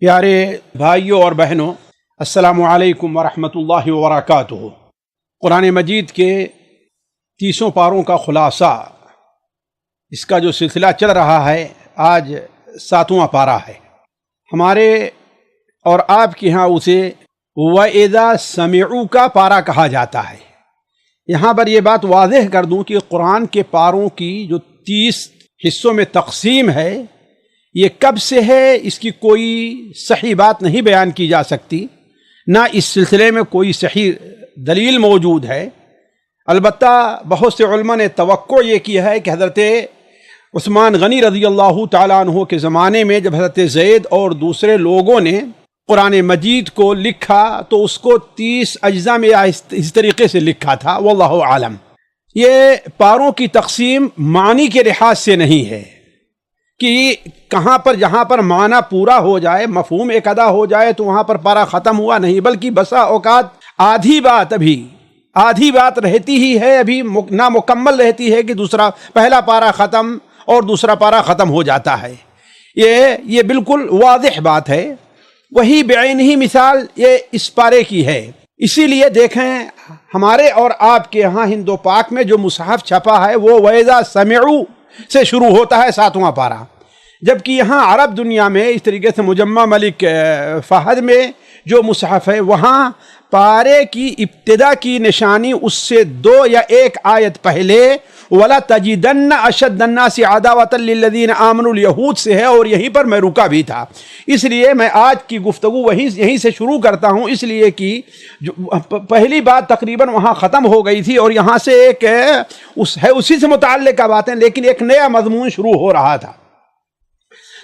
پیارے بھائیوں اور بہنوں، السلام علیکم ورحمۃ اللہ وبرکاتہ۔ قرآن مجید کے 30 پاروں کا خلاصہ، اس کا جو سلسلہ چل رہا ہے، آج 7واں پارہ ہے۔ ہمارے اور آپ کے ہاں اسے وَإِذَا سَمِعُوا کا پارہ کہا جاتا ہے۔ یہاں پر یہ بات واضح کر دوں کہ قرآن کے پاروں کی جو 30 حصوں میں تقسیم ہے، یہ کب سے ہے، اس کی کوئی صحیح بات نہیں بیان کی جا سکتی، نہ اس سلسلے میں کوئی صحیح دلیل موجود ہے۔ البتہ بہت سے علماء نے توقع یہ کیا ہے کہ حضرت عثمان غنی رضی اللہ تعالیٰ عنہ کے زمانے میں جب حضرت زید اور دوسرے لوگوں نے قرآن مجید کو لکھا تو اس کو 30 اجزاء میں اس طریقے سے لکھا تھا، واللہ عالم۔ یہ پاروں کی تقسیم معنی کے لحاظ سے نہیں ہے کہ کہاں پر جہاں پر معنی پورا ہو جائے، مفہوم ایک ادا ہو جائے تو وہاں پر پارہ ختم ہوا، نہیں، بلکہ بسا اوقات آدھی بات رہتی ہی ہے، ابھی نامکمل رہتی ہے کہ پہلا پارہ ختم اور دوسرا پارہ ختم ہو جاتا ہے۔ یہ بالکل واضح بات ہے۔ وہی بعینہ مثال یہ اس پارے کی ہے۔ اسی لیے دیکھیں، ہمارے اور آپ کے ہاں ہند و پاک میں جو مصحف چھپا ہے وہ وَإِذَا سَمِعُوا سے شروع ہوتا ہے 7واں پارہ، جبکہ یہاں عرب دنیا میں اس طریقے سے مجمع ملک فہد میں جو مصحف ہے، وہاں پارے کی ابتدا کی نشانی اس سے 2 یا 1 آیت پہلے وَلَتَجِدَنَّ أَشَدَّ النَّاسِ عَدَاوَةً لِلَّذِينَ آمَنُوا الْيَهُودَ سے ہے، اور یہیں پر میں رکا بھی تھا۔ اس لیے میں آج کی گفتگو یہیں سے شروع کرتا ہوں، اس لیے کہ پہلی بات تقریباً وہاں ختم ہو گئی تھی اور یہاں سے ایک اسی سے متعلقہ باتیں، لیکن ایک نیا مضمون شروع ہو رہا تھا۔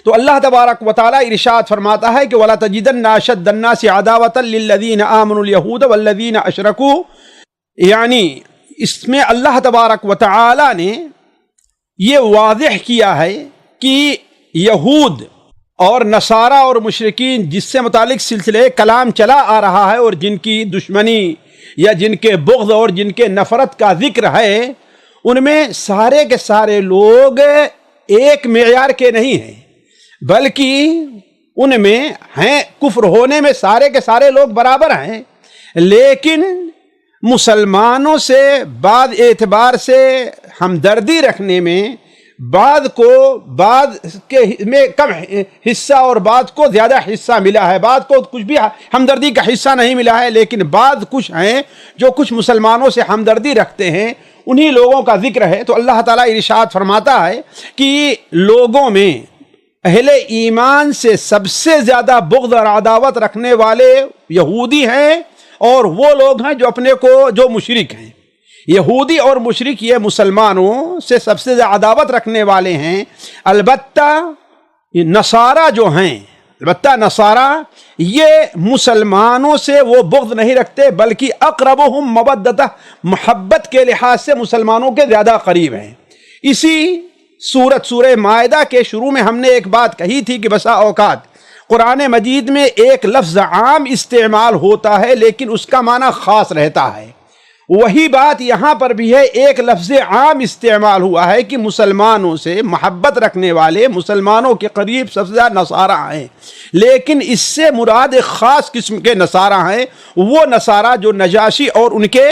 تو اللہ تبارک و تعالیٰ ارشاد فرماتا ہے کہ وَلَتَجِدَنَّ أَشَدَّ النَّاسِ عَدَاوَةً لِلَّذِينَ آمَنُوا الْيَهُودَ وَالَّذِينَ أَشْرَكُوا، یعنی اس میں اللہ تبارک و تعالیٰ نے یہ واضح کیا ہے کہ یہود اور نصارہ اور مشرکین جس سے متعلق سلسلے کلام چلا آ رہا ہے، اور جن کی دشمنی یا جن کے بغض اور جن کے نفرت کا ذکر ہے، ان میں سارے کے سارے لوگ ایک معیار کے نہیں ہیں، بلکہ ان میں ہیں، کفر ہونے میں سارے کے سارے لوگ برابر ہیں، لیکن مسلمانوں سے بعض اعتبار سے ہمدردی رکھنے میں بعض کے میں کم حصہ اور بعض کو زیادہ حصہ ملا ہے، بعض کو کچھ بھی ہمدردی کا حصہ نہیں ملا ہے، لیکن بعض کچھ ہیں جو کچھ مسلمانوں سے ہمدردی رکھتے ہیں، انہی لوگوں کا ذکر ہے۔ تو اللہ تعالیٰ ارشاد فرماتا ہے کہ لوگوں میں اہل ایمان سے سب سے زیادہ بغض اور عداوت رکھنے والے یہودی ہیں، اور وہ لوگ ہیں جو مشرک ہیں۔ یہودی اور مشرک یہ مسلمانوں سے سب سے زیادہ عداوت رکھنے والے ہیں۔ البتہ نصارہ جو ہیں، نصارہ یہ مسلمانوں سے وہ بغض نہیں رکھتے، بلکہ اقربہم مودۃ، محبت کے لحاظ سے مسلمانوں کے زیادہ قریب ہیں۔ اسی سورہ مائدہ کے شروع میں ہم نے ایک بات کہی تھی کہ بسا اوقات قرآن مجید میں ایک لفظ عام استعمال ہوتا ہے لیکن اس کا معنی خاص رہتا ہے۔ وہی بات یہاں پر بھی ہے، ایک لفظ عام استعمال ہوا ہے کہ مسلمانوں سے محبت رکھنے والے، مسلمانوں کے قریب سب سے زیادہ نصارہ ہیں، لیکن اس سے مراد ایک خاص قسم کے نصارہ ہیں، وہ نصارہ جو نجاشی اور ان کے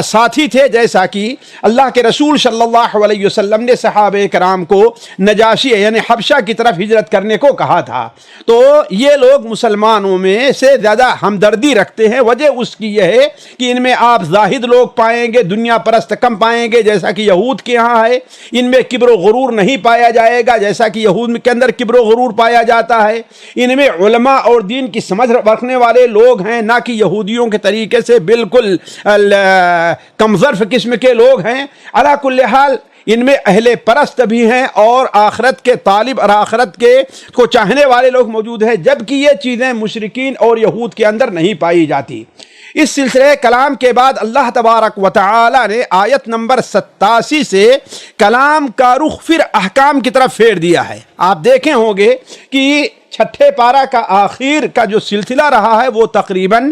ساتھی تھے، جیسا کہ اللہ کے رسول صلی اللہ علیہ وسلم نے صحابہ کرام کو نجاشی یعنی حبشہ کی طرف ہجرت کرنے کو کہا تھا۔ تو یہ لوگ مسلمانوں میں سے زیادہ ہمدردی رکھتے ہیں۔ وجہ اس کی یہ ہے کہ ان میں آپ زاہد لوگ پائیں گے، دنیا پرست کم پائیں گے، جیسا کہ یہود کے ہاں ہے۔ ان میں کبر و غرور نہیں پایا جائے گا، جیسا کہ یہود کے اندر کبر و غرور پایا جاتا ہے۔ ان میں علماء اور دین کی سمجھ رکھنے والے لوگ ہیں، نہ کہ یہودیوں کے طریقے سے بالکل کمظرف قسم کے لوگ ہیں۔ علی کل حال ان میں اہل پرست بھی ہیں اور آخرت کے طالب اور آخرت کے کو چاہنے والے لوگ موجود ہیں، جبکہ یہ چیزیں مشرکین اور یہود کے اندر نہیں پائی جاتی۔ اس سلسلے کلام کے بعد اللہ تبارک و تعالی نے آیت نمبر 87 سے کلام کا رخ پھر احکام کی طرف پھیر دیا ہے۔ آپ دیکھیں ہوں گے کہ 6 پارہ کا آخر کا جو سلسلہ رہا ہے وہ تقریباً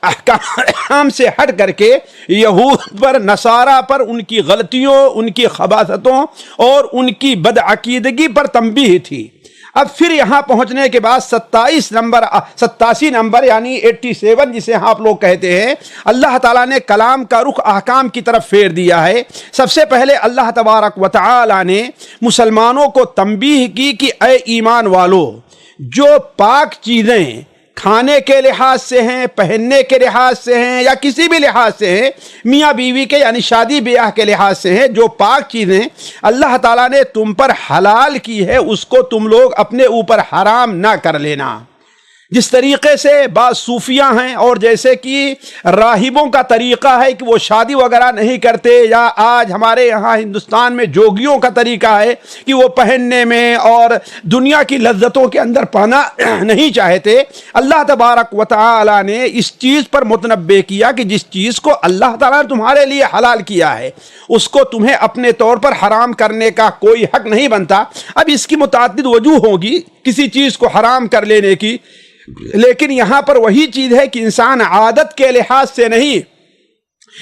احکام سے ہٹ کر کے یہود پر، نصارہ پر، ان کی غلطیوں، ان کی خباثتوں اور ان کی بدعقیدگی پر تنبیہ تھی۔ اب پھر یہاں پہنچنے کے بعد 87 نمبر یعنی 87 جسے آپ لوگ کہتے ہیں، اللہ تعالیٰ نے کلام کا رخ احکام کی طرف پھیر دیا ہے۔ سب سے پہلے اللہ تبارک و تعالیٰ نے مسلمانوں کو تنبیہ کی کہ اے ایمان والو، جو پاک چیزیں کھانے کے لحاظ سے ہیں، پہننے کے لحاظ سے ہیں، یا کسی بھی لحاظ سے ہیں، میاں بیوی کے یعنی شادی بیاہ کے لحاظ سے ہیں، جو پاک چیزیں اللہ تعالیٰ نے تم پر حلال کی ہے، اس کو تم لوگ اپنے اوپر حرام نہ کر لینا۔ جس طریقے سے بعض صوفیاں ہیں اور جیسے کہ راہبوں کا طریقہ ہے کہ وہ شادی وغیرہ نہیں کرتے، یا آج ہمارے یہاں ہندوستان میں جوگیوں کا طریقہ ہے کہ وہ پہننے میں اور دنیا کی لذتوں کے اندر پانا نہیں چاہتے، اللہ تبارک و تعالی نے اس چیز پر متنبہ کیا کہ جس چیز کو اللہ تعالیٰ نے تمہارے لیے حلال کیا ہے اس کو تمہیں اپنے طور پر حرام کرنے کا کوئی حق نہیں بنتا۔ اب اس کی متعدد وجوہ ہوگی کسی چیز کو حرام کر لینے کی، لیکن یہاں پر وہی چیز ہے کہ انسان عادت کے لحاظ سے نہیں،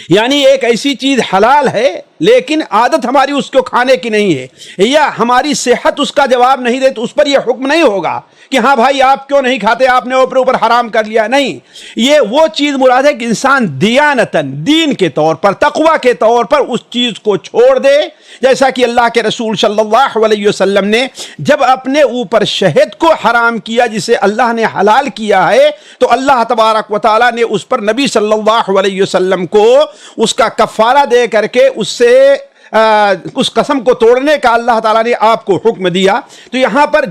یعنی ایک ایسی چیز حلال ہے لیکن عادت ہماری اس کو کھانے کی نہیں ہے، یا ہماری صحت اس کا جواب نہیں دے تو اس پر یہ حکم نہیں ہوگا کہ ہاں بھائی آپ کیوں نہیں کھاتے، آپ نے اوپر حرام کر لیا، نہیں، یہ وہ چیز مراد ہے کہ انسان دیانتاً، دین کے طور پر، تقوی کے طور پر اس چیز کو چھوڑ دے۔ جیسا کہ اللہ کے رسول صلی اللہ علیہ وسلم نے جب اپنے اوپر شہد کو حرام کیا جسے اللہ نے حلال کیا ہے، تو اللہ تبارک و تعالیٰ نے اس پر نبی صلی اللہ علیہ وسلم کو اس کا کفارہ دے کر کے اس قسم کو توڑنے کا اللہ تعالیٰ نے آپ کو حکم دیا۔ تو یہاں پر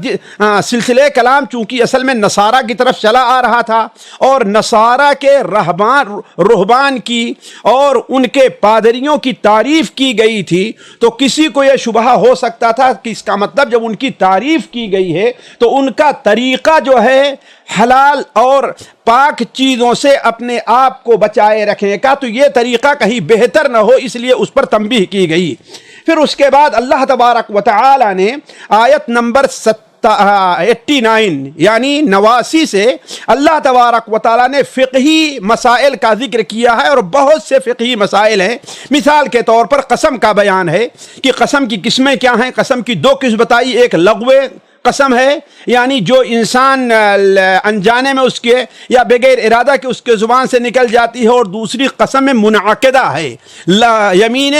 سلسلہ کلام چونکہ اصل میں نصارہ کی طرف چلا آ رہا تھا، اور نصارہ کے رہبان کی اور ان کے پادریوں کی تعریف کی گئی تھی، تو کسی کو یہ شبہ ہو سکتا تھا کہ اس کا مطلب جب ان کی تعریف کی گئی ہے تو ان کا طریقہ جو ہے حلال اور پاک چیزوں سے اپنے آپ کو بچائے رکھنے کا، تو یہ طریقہ کہیں بہتر نہ ہو، اس لیے اس پر تنبیہ کی گئی۔ پھر اس کے بعد اللہ تبارک و تعالی نے آیت نمبر 89 یعنی 89 سے اللہ تبارک و تعالیٰ نے فقہی مسائل کا ذکر کیا ہے، اور بہت سے فقہی مسائل ہیں۔ مثال کے طور پر قسم کا بیان ہے کہ قسم کی قسمیں کیا ہیں۔ قسم کی دو قسم بتائی، ایک لغو قسم ہے یعنی جو انسان انجانے میں اس کے یا بغیر ارادہ کے اس کے زبان سے نکل جاتی ہے، اور دوسری قسم منعقدہ ہے، یمین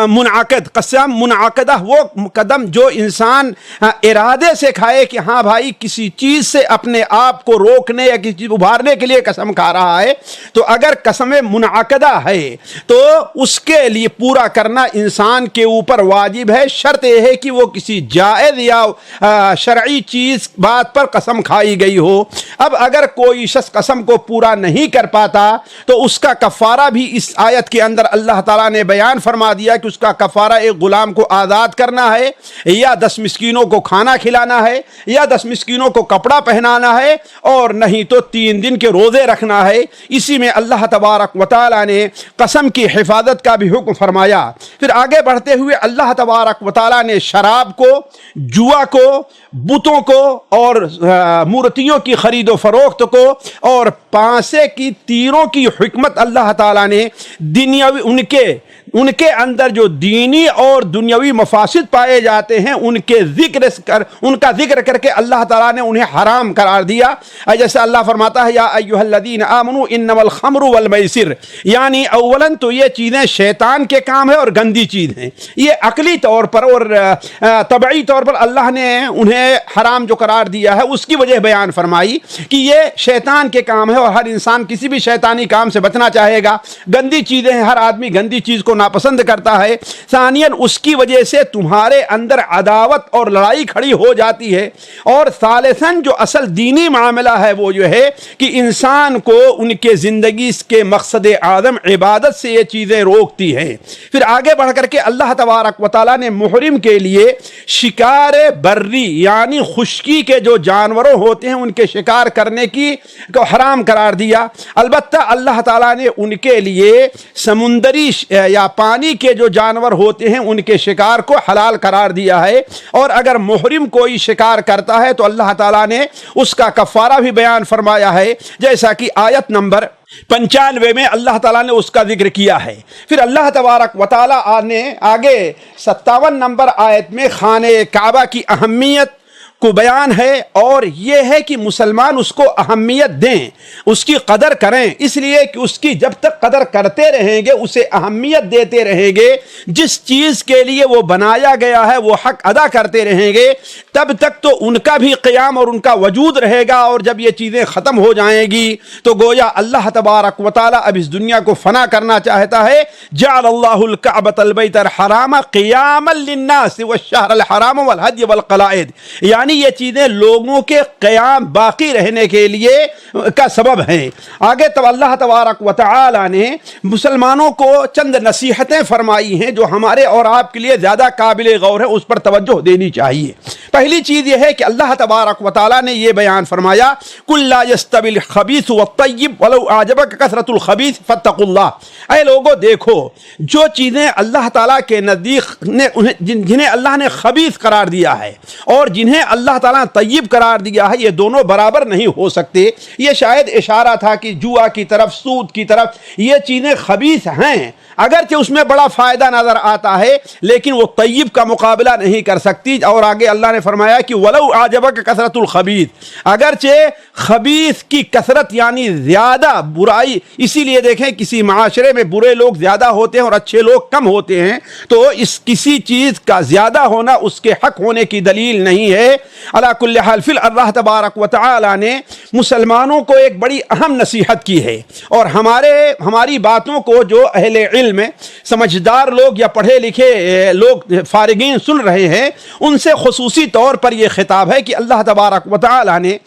منعقد، قسم منعقدہ وہ قدم جو انسان ارادے سے کھائے کہ ہاں بھائی کسی چیز سے اپنے آپ کو روکنے یا کسی چیز ابھارنے کے لیے قسم کھا رہا ہے، تو اگر قسم منعقدہ ہے تو اس کے لیے پورا کرنا انسان کے اوپر واجب ہے، شرط یہ ہے کہ وہ کسی جائز یا شرعی چیز بات پر قسم کھائی گئی ہو۔ اب اگر کوئی شخص قسم کو پورا نہیں کر پاتا تو اس کا کفارہ بھی اس آیت کے اندر اللہ تعالیٰ نے بیان فرما دیا کہ اس کا کفارہ ایک غلام کو آزاد کرنا ہے، یا 10 مسکینوں کو کھانا کھلانا ہے، یا 10 مسکینوں کو کپڑا پہنانا ہے، اور نہیں تو 3 دن کے روزے رکھنا ہے۔ اسی میں اللہ تبارک و تعالیٰ نے قسم کی حفاظت کا بھی حکم فرمایا۔ پھر آگے بڑھتے ہوئے اللہ تبارک و تعالیٰ نے شراب کو، جوا کو، بتوں کو اور مورتیوں کی خرید و فروخت کو، اور پانسے کی تیروں کی حکمت اللہ تعالیٰ نے دنیاوی ان کے اندر جو دینی اور دنیاوی مفاسد پائے جاتے ہیں ان کا ذکر کر کے اللہ تعالیٰ نے انہیں حرام قرار دیا۔ جیسے اللہ فرماتا ہے یا ایھا الذین آمنوا انما الخمر والمیسر، یعنی اولاً تو یہ چیزیں شیطان کے کام ہے اور گندی چیز ہیں، یہ عقلی طور پر اور طبعی طور پر اللہ نے انہیں حرام جو قرار دیا ہے اس کی وجہ بیان فرمائی کہ یہ شیطان کے کام ہے، اور ہر انسان کسی بھی شیطانی کام سے بچنا چاہے گا۔ گندی چیزیں ہیں، ہر آدمی گندی چیز کو ناپسند کرتا ہے۔ ثانیاً اس کی وجہ سے تمہارے اندر عداوت اور لڑائی کھڑی ہو جاتی ہے، اور ثالثاً جو اصل دینی معاملہ ہے وہ جو ہے کہ انسان کو ان کے زندگی کے مقصد اعظم عبادت سے یہ چیزیں روکتی ہیں۔ پھر آگے بڑھ کر کے اللہ تبارک و تعالیٰ نے محرم کے لیے شکار بری یعنی خشکی کے جو جانوروں ہوتے ہیں ان کے شکار کرنے کو حرام قرار دیا۔ البتہ اللہ تعالیٰ نے ان کے لیے سمندری یا پانی کے جو جانور ہوتے ہیں ان کے شکار کو حلال قرار دیا ہے، اور اگر محرم کوئی شکار کرتا ہے تو اللہ تعالیٰ نے اس کا کفارہ بھی بیان فرمایا ہے، جیسا کہ آیت نمبر 95 میں اللہ تعالیٰ نے اس کا ذکر کیا ہے۔ پھر اللہ تبارک و تعالیٰ نے آگے 57 نمبر آیت میں خانہ کعبہ کی اہمیت کو بیان ہے، اور یہ ہے کہ مسلمان اس کو اہمیت دیں، اس کی قدر کریں، اس لیے کہ اس کی جب تک قدر کرتے رہیں گے، اسے اہمیت دیتے رہیں گے، جس چیز کے لیے وہ بنایا گیا ہے وہ حق ادا کرتے رہیں گے، تب تک تو ان کا بھی قیام اور ان کا وجود رہے گا۔ اور جب یہ چیزیں ختم ہو جائیں گی تو گویا اللہ تبارک و تعالی اب اس دنیا کو فنا کرنا چاہتا ہے۔ جعل اللہ الکعبۃ البیت الحرام قیاما للناس والشہر الحرام والہدی والقلائد، یعنی یہ چیزیں لوگوں کے قیام باقی رہنے کے لیے کا سبب ہیں۔ آگے تو اللہ تبارک و تعالی نے مسلمانوں کو چند نصیحتیں فرمائی ہیں جو ہمارے اور آپ کے لیے زیادہ قابل غور ہے، اس پر توجہ دینی چاہیے۔ پہلی چیز یہ ہے کہ اللہ تبارک و تعالی نے یہ بیان فرمایا قل لا يستوي الخبيث والطيب ولو اعجبك كثرة الخبيث فاتقوا الله، اے لوگو دیکھو، جو چیزیں اللہ تعالیٰ کے نزدیک جنہیں اللہ نے خبیث قرار دیا ہے اور جنہیں اللہ تعالیٰ نے طیب قرار دیا ہے، یہ دونوں برابر نہیں ہو سکتے۔ یہ شاید اشارہ تھا کہ جوا کی طرف، سود کی طرف، یہ چیزیں خبیث ہیں، اگرچہ اس میں بڑا فائدہ نظر آتا ہے لیکن وہ طیب کا مقابلہ نہیں کر سکتی۔ اور آگے اللہ نے فرمایا کہ ولو اعجبک کثرت الخبیث، اگرچہ خبیث کی کثرت یعنی زیادہ برائی، اسی لیے دیکھیں کسی معاشرے میں برے لوگ زیادہ ہوتے ہیں اور اچھے لوگ کم ہوتے ہیں، تو اس کسی چیز کا زیادہ ہونا اس کے حق ہونے کی دلیل نہیں ہے۔ علی کل حال فی اللہ تبارک و تعالی نے مسلمانوں کو ایک بڑی اہم نصیحت کی ہے، اور ہماری باتوں کو جو اہل علم سمجھدار لوگ یا پڑھے لکھے لوگ فارغین سن رہے ہیں، ان سے خصوصی طور پر یہ خطاب ہے کہ اللہ تبارک و تعالی نے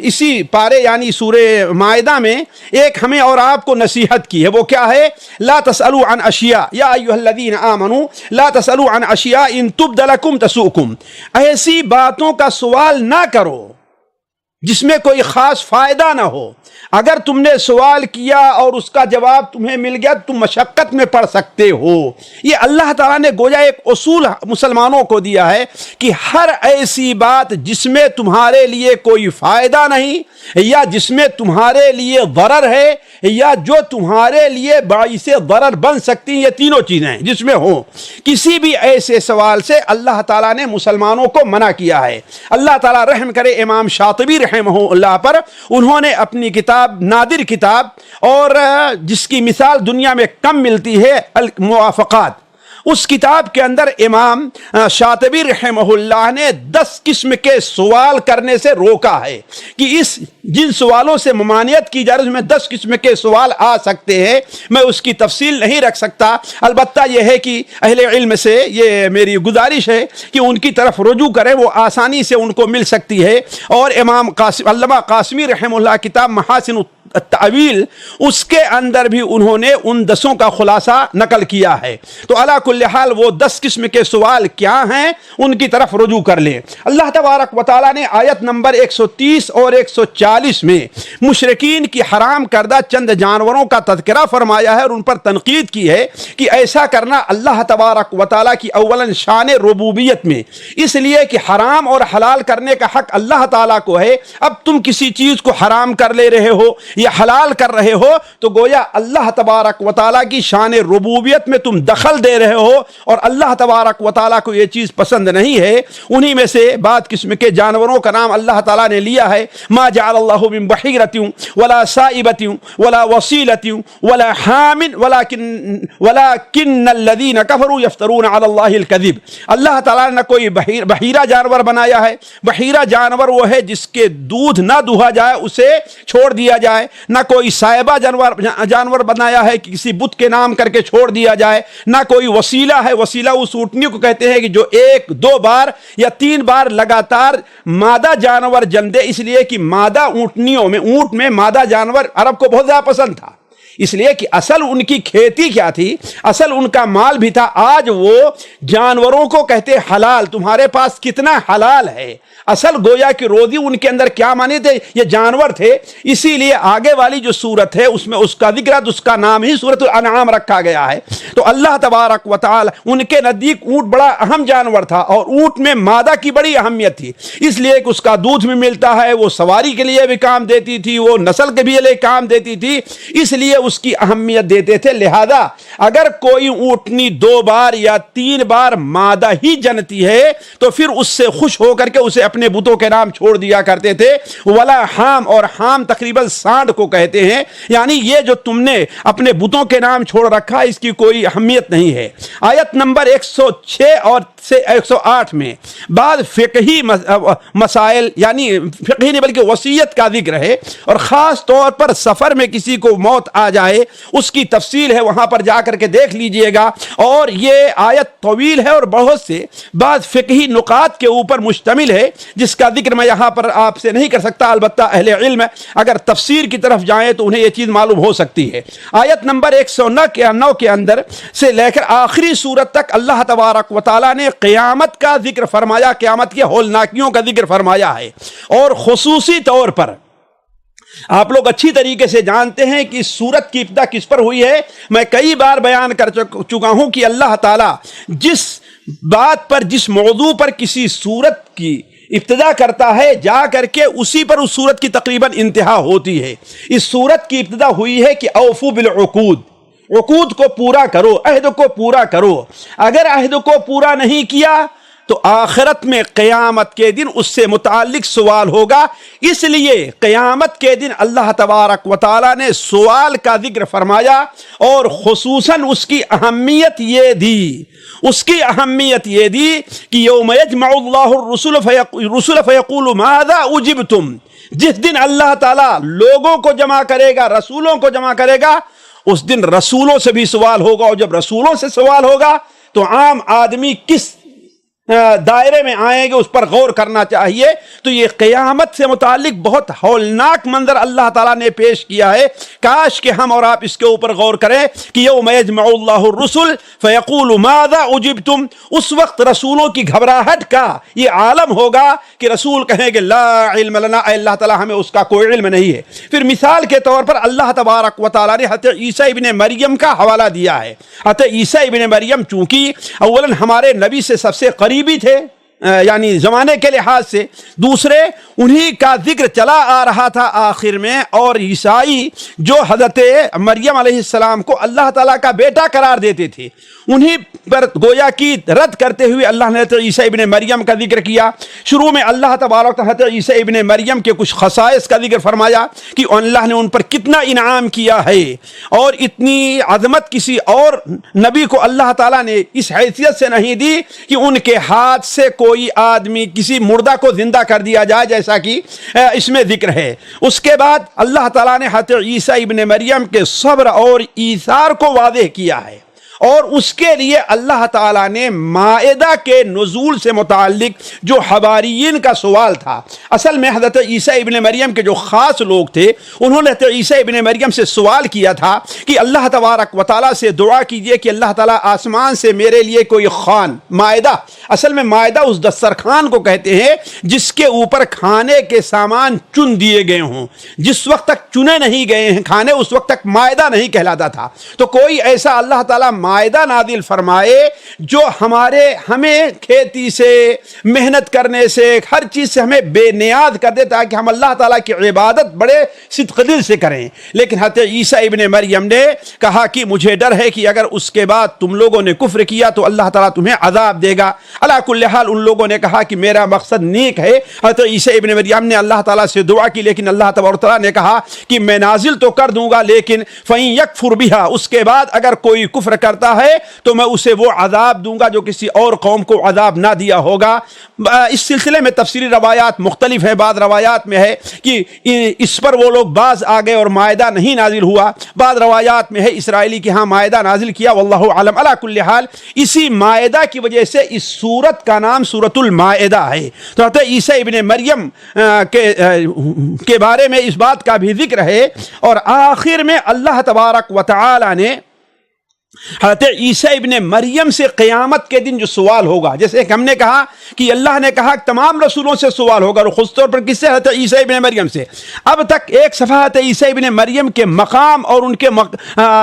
اسی پارے یعنی سورہ مائدہ میں ایک ہمیں اور آپ کو نصیحت کی ہے۔ وہ کیا ہے؟ لا تسألوا عن اشیاء یا ایھا الذین آمنوا لا تسألوا عن اشیاء ان تبد لکم تسؤکم، ایسی باتوں کا سوال نہ کرو جس میں کوئی خاص فائدہ نہ ہو۔ اگر تم نے سوال کیا اور اس کا جواب تمہیں مل گیا تم مشقت میں پڑ سکتے ہو۔ یہ اللہ تعالیٰ نے گویا ایک اصول مسلمانوں کو دیا ہے کہ ہر ایسی بات جس میں تمہارے لیے کوئی فائدہ نہیں، یا جس میں تمہارے لیے ضرر ہے، یا جو تمہارے لیے باعث ضرر بن سکتی ہیں، یہ تینوں چیزیں جس میں ہوں، کسی بھی ایسے سوال سے اللہ تعالیٰ نے مسلمانوں کو منع کیا ہے۔ اللہ تعالیٰ رحم کرے امام شاطبی رحمہ اللہ پر، انہوں نے اپنی کتاب نادر کتاب اور جس کی مثال دنیا میں کم ملتی ہے الموافقات، اس کتاب کے اندر امام شاطبی رحمہ اللہ نے 10 قسم کے سوال کرنے سے روکا ہے کہ جن سوالوں سے ممانعت کی جا رہی ہے اس میں 10 قسم کے سوال آ سکتے ہیں۔ میں اس کی تفصیل نہیں رکھ سکتا، البتہ یہ ہے کہ اہل علم سے یہ میری گزارش ہے کہ ان کی طرف رجوع کریں، وہ آسانی سے ان کو مل سکتی ہے۔ اور امام علامہ قاسمی رحمہ اللہ کتاب محاسن التأویل، اس کے اندر بھی انہوں نے ان 10 کا خلاصہ نقل کیا ہے۔ تو علی کل حال وہ 10 قسم کے سوال کیا ہیں ان کی طرف رجوع کر لیں۔ اللہ تبارک و تعالیٰ نے آیت نمبر 130 اور 140 میں مشرکین کی حرام کردہ چند جانوروں کا تذکرہ فرمایا ہے اور ان پر تنقید کی ہے کہ ایسا کرنا اللہ تبارک و تعالیٰ کی اولاً شان ربوبیت میں، اس لیے کہ حرام اور حلال کرنے کا حق اللہ تعالیٰ کو ہے۔ اب تم کسی چیز کو حرام کر لے رہے ہو یا حلال کر رہے ہو تو گویا اللہ تبارک و تعالیٰ کی شان ربوبیت میں تم دخل دے رہے ہو، اور اللہ تبارک و تعالیٰ کو یہ چیز پسند نہیں ہے۔ انہی میں سے بعض قسم کے جانوروں کا نام اللہ تعالیٰ نے لیا ہے، ما جعل اللہ من بحیرۃ ولا صائبۃ ولا وصیلۃ ولا حام ولکن الذین کفروا یفترون علی اللہ الکذب۔ اللہ تعالیٰ نے نہ کوئی بحیرہ جانور بنایا ہے، بحیرہ جانور وہ ہے جس کے دودھ نہ دہا جائے اسے چھوڑ دیا جائے، نہ کوئی صائبہ جانور بنایا ہے کہ کسی بت کے نام کر کے چھوڑ دیا جائے، نہ کوئی وسیلہ ہے، وسیلہ اس اونٹنی کو کہتے ہیں کہ جو 1 2 بار یا 3 بار لگاتار مادہ جانور جن دے، اس لیے کہ مادہ اونٹنیوں میں، اونٹ میں مادہ جانور عرب کو بہت زیادہ پسند تھا، اس لیے کہ اصل ان کی کھیتی کیا تھی، اصل ان کا مال بھی تھا۔ آج وہ جانوروں کو کہتے حلال، تمہارے پاس کتنا حلال ہے، اصل گویا کہ روزی ان کے اندر کیا مانے تھے، یہ جانور تھے۔ اسی لیے آگے والی جو سورت ہے اس میں اس کا ذکر ہے، اس کا نام ہی سورۃ الانعام رکھا گیا ہے۔ تو اللہ تبارک و تعالی ان کے نزدیک اونٹ بڑا اہم جانور تھا، اور اونٹ میں مادہ کی بڑی اہمیت تھی، اس لیے کہ اس کا دودھ بھی ملتا ہے، وہ سواری کے لیے بھی کام دیتی تھی، وہ نسل کے بھی لیے کام دیتی تھی، اس لیے اس کی اہمیت دیتے تھے، لہذا اگر کوئی اونٹنی 2 بار یا 3 بار مادہ ہی جنتی ہے تو پھر اس سے خوش ہو کر کے اسے اپنے بتوں کے نام چھوڑ دیا کرتے تھے۔ ولا حام، اور حام تقریباً سانڈ کو کہتے ہیں، یعنی یہ جو تم نے اپنے بتوں کے نام چھوڑ رکھا اس کی کوئی اہمیت نہیں ہے۔ آیت نمبر 106 اور سے 108 میں بعض فقہی مسائل، یعنی فقہی نہیں بلکہ وصیت کا ذکر ہے، اور خاص طور پر سفر میں کسی کو موت آ جائے اس کی تفصیل ہے، وہاں پر جا کر کے دیکھ لیجئے گا۔ اور یہ آیت طویل ہے اور بہت سے بعض فقہی نکات کے اوپر مشتمل ہے، جس کا ذکر میں یہاں پر آپ سے نہیں کر سکتا، البتہ اہل علم اگر تفسیر کی طرف جائیں تو انہیں یہ چیز معلوم ہو سکتی ہے۔ آیت نمبر 109 کے اندر سے لے کر آخری سورت تک اللہ تبارک و تعالیٰ نے قیامت کا ذکر فرمایا، قیامت کی ہولناکیوں کا ذکر فرمایا ہے، اور خصوصی طور پر آپ لوگ اچھی طریقے سے جانتے ہیں کہ اس سورت کی ابتدا کس پر ہوئی ہے۔ میں کئی بار بیان کر چکا ہوں کہ اللہ تعالیٰ جس بات پر، جس موضوع پر کسی سورت کی ابتدا کرتا ہے، جا کر کے اسی پر اس سورت کی تقریباً انتہا ہوتی ہے۔ اس سورت کی ابتدا ہوئی ہے کہ اوفو بالعقود، عقود کو پورا کرو، عہد کو پورا کرو۔ اگر عہد کو پورا نہیں کیا تو آخرت میں قیامت کے دن اس سے متعلق سوال ہوگا۔ اس لیے قیامت کے دن اللہ تبارک و تعالیٰ نے سوال کا ذکر فرمایا، اور خصوصاً اس کی اہمیت یہ دی کہ یوم یجمع اللہ الرسل فیقول ماذا اجبتم، جس دن اللہ تعالیٰ لوگوں کو جمع کرے گا، رسولوں کو جمع کرے گا، اس دن رسولوں سے بھی سوال ہوگا، اور جب رسولوں سے سوال ہوگا تو عام آدمی کس دائرے میں آئیں گے اس پر غور کرنا چاہیے۔ تو یہ قیامت سے متعلق بہت ہولناک منظر اللہ تعالیٰ نے پیش کیا ہے، کاش کہ ہم اور آپ اس کے اوپر غور کریں کہ یوم یجمع اللہ الرسل فیقول ماذا اجبتم، اس وقت رسولوں کی گھبراہٹ کا یہ عالم ہوگا کہ رسول کہیں گے لا علم لنا، اے اللہ تعالیٰ ہمیں اس کا کوئی علم نہیں ہے۔ پھر مثال کے طور پر اللہ تبارک و تعالیٰ نے حضرت عیسیٰ ابن مریم کا حوالہ دیا ہے۔ حضرت عیسیٰ ابن مریم چونکہ اولاً ہمارے نبی سے سب سے قریبی تھے، یعنی زمانے کے لحاظ سے، دوسرے انہی کا ذکر چلا آ رہا تھا آخر میں، اور عیسائی جو حضرت مریم علیہ السلام کو اللہ تعالیٰ کا بیٹا قرار دیتے تھے، انہی پر گویا کی رد کرتے ہوئے اللہ نے حضرت عیسیٰ ابن مریم کا ذکر کیا۔ شروع میں اللہ تبارک حضرت عیسیٰ ابن مریم کے کچھ خصائص کا ذکر فرمایا کہ اللہ نے ان پر کتنا انعام کیا ہے، اور اتنی عظمت کسی اور نبی کو اللہ تعالیٰ نے اس حیثیت سے نہیں دی کہ ان کے ہاتھ سے کوئی آدمی کسی مردہ کو زندہ کر دیا جائے، جیسا کہ اس میں ذکر ہے۔ اس کے بعد اللہ تعالیٰ نے حضرت عیسیٰ ابن مریم کے صبر اور ایثار کو واضح کیا ہے، اور اس کے لیے اللہ تعالیٰ نے مائدہ کے نزول سے متعلق جو حواریین کا سوال تھا، اصل میں حضرت عیسیٰ ابن مریم کے جو خاص لوگ تھے انہوں نے حضرت عیسیٰ ابن مریم سے سوال کیا تھا کہ اللہ تبارک و تعالیٰ سے دعا کیجئے کہ اللہ تعالیٰ آسمان سے میرے لیے کوئی خوان، مائدہ، اصل میں مائدہ اس دسترخوان کو کہتے ہیں جس کے اوپر کھانے کے سامان چن دیے گئے ہوں، جس وقت تک چنے نہیں گئے ہیں کھانے اس وقت تک مائدہ نہیں کہلاتا تھا۔ تو کوئی ایسا اللہ تعالیٰ مائدہ نازل فرمائے جو ہمیں کھیتی سے، محنت کرنے سے، ہر چیز سے ہمیں بے نیاز کر دے، تاکہ ہم اللہ تعالیٰ کی عبادت بڑے صدق دل سے کریں۔ لیکن حضرت عیسیٰ ابن مریم نے کہا کہ مجھے ڈر ہے کہ اگر اس کے بعد تم لوگوں نے کفر کیا تو اللہ تعالیٰ تمہیں عذاب دے گا۔ علی کل حال ان لوگوں نے کہا کہ میرا مقصد نیک ہے۔ حضرت عیسیٰ ابن مریم نے اللہ تعالیٰ سے دعا کی، لیکن اللہ تعالیٰ نے کہا کہ میں نازل تو کر دوں گا، لیکن فَإِن يَكْفُرْ بِهَا، اس کے بعد اگر کوئی کفر کرتا ہے تو میں اسے وہ عذاب دوں گا جو کسی اور قوم کو عذاب نہ دیا ہوگا۔ اس سلسلے میں تفسیری روایات مختلف ہیں، بعض روایات میں ہے کہ اس پر وہ لوگ باز آ گئے اور مائدہ نہیں نازل ہوا، بعض روایات میں ہے اسرائیلی کہ ہاں مائدہ نازل کیا، واللہ عالم۔ علی کل حال اسی مائدہ کی وجہ سے اس سورت کا نام سورۃ المائدہ ہے۔ تو حضرت عیسیٰ ابن مریم کے بارے میں اس بات کا بھی ذکر ہے، اور آخر میں اللہ تبارک و تعالی نے حضرت عیسیٰ ابن مریم سے قیامت کے دن جو سوال ہوگا، جیسے کہ ہم نے کہا کہ اللہ نے کہا کہ تمام رسولوں سے سوال ہوگا، اور خاص طور پر کس سے؟ حضرت عیسیٰ ابن مریم سے۔ اب تک ایک صفحہ حضرت عیسیٰ ابن مریم کے مقام اور ان کے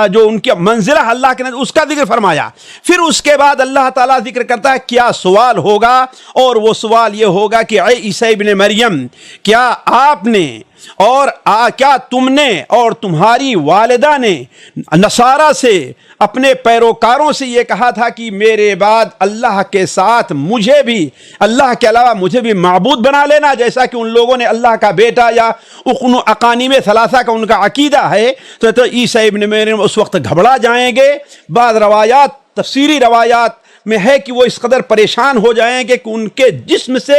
جو ان کی منزلہ اللہ کے نزد اس کا ذکر فرمایا۔ پھر اس کے بعد اللہ تعالیٰ ذکر کرتا ہے کیا سوال ہوگا، اور وہ سوال یہ ہوگا کہ اے عیسیٰ ابن مریم، کیا آپ نے اور کیا تم نے اور تمہاری والدہ نے نصارہ سے اپنے پیروکاروں سے یہ کہا تھا کہ میرے بعد اللہ کے ساتھ مجھے بھی، اللہ کے علاوہ مجھے بھی معبود بنا لینا، جیسا کہ ان لوگوں نے اللہ کا بیٹا یا اقانیم ثلاثہ کا ان کا عقیدہ ہے؟ تو عیسیٰ ابن مریم اس وقت گھبرا جائیں گے۔ بعض روایات، تفسیری روایات میں ہے کہ وہ اس قدر پریشان ہو جائیں گے کہ ان کے جسم سے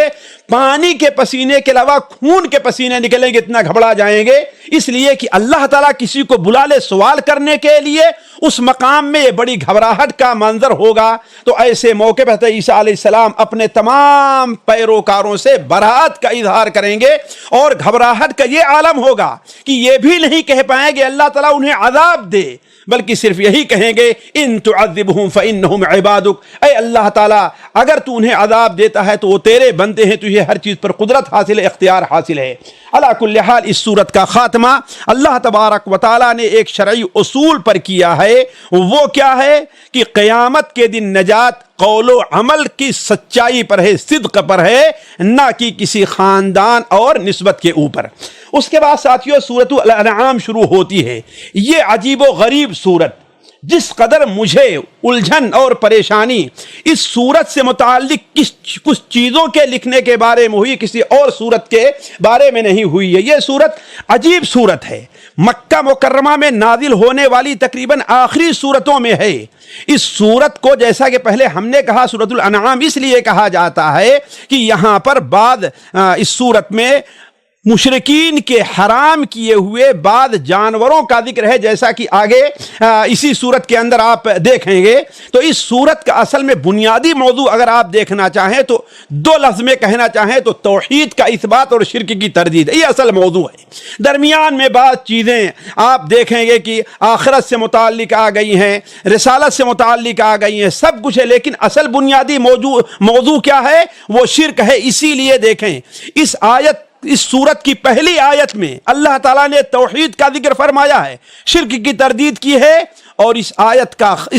پانی کے پسینے کے علاوہ خون کے پسینے نکلیں گے، اتنا گھبرا جائیں گے، اس لیے کہ اللہ تعالیٰ کسی کو بلا لے سوال کرنے کے لیے، اس مقام میں یہ بڑی گھبراہٹ کا منظر ہوگا۔ تو ایسے موقع پر عیسیٰ علیہ السلام اپنے تمام پیروکاروں سے براءت کا اظہار کریں گے، اور گھبراہٹ کا یہ عالم ہوگا کہ یہ بھی نہیں کہہ پائیں گے اللہ تعالیٰ انہیں عذاب دے، بلکہ صرف یہی کہیں گے ان تعذبہم فانہم عبادک، اے اللہ تعالیٰ اگر تو انہیں عذاب دیتا ہے تو وہ تیرے بندے ہیں، تجھے ہر چیز پر قدرت حاصل ہے، اختیار حاصل ہے۔ علی کل حال اس صورت کا خاتمہ اللہ تبارک و تعالیٰ نے ایک شرعی اصول پر کیا ہے، وہ کیا ہے کہ قیامت کے دن نجات قول و عمل کی سچائی پر ہے، صدق پر ہے، نہ کہ کسی خاندان اور نسبت کے اوپر۔ اس کے بعد ساتھیوں سورۃ الانعام شروع ہوتی ہے۔ یہ عجیب و غریب صورت، جس قدر مجھے الجھن اور پریشانی اس صورت سے متعلق کچھ چیزوں کے لکھنے کے بارے میں ہوئی، کسی اور صورت کے بارے میں نہیں ہوئی ہے۔ یہ صورت عجیب صورت ہے، مکہ مکرمہ میں نازل ہونے والی تقریباً آخری صورتوں میں ہے۔ اس صورت کو جیسا کہ پہلے ہم نے کہا سورۃ الانعام اس لیے کہا جاتا ہے کہ یہاں پر بعد اس صورت میں مشرکین کے حرام کیے ہوئے بعض جانوروں کا ذکر ہے، جیسا کہ آگے اسی صورت کے اندر آپ دیکھیں گے۔ تو اس صورت کا اصل میں بنیادی موضوع اگر آپ دیکھنا چاہیں تو دو لفظ میں کہنا چاہیں تو توحید کا اثبات اور شرک کی تردید، یہ اصل موضوع ہے۔ درمیان میں بعض چیزیں آپ دیکھیں گے کہ آخرت سے متعلق آ گئی ہیں، رسالت سے متعلق آ گئی ہیں، سب کچھ ہے، لیکن اصل بنیادی موضوع کیا ہے؟ وہ شرک ہے۔ اسی لیے دیکھیں اس صورت کی پہلی آیت میں اللہ تعالیٰ نے توحید کا ذکر فرمایا ہے، شرک کی تردید کی ہے، اور اس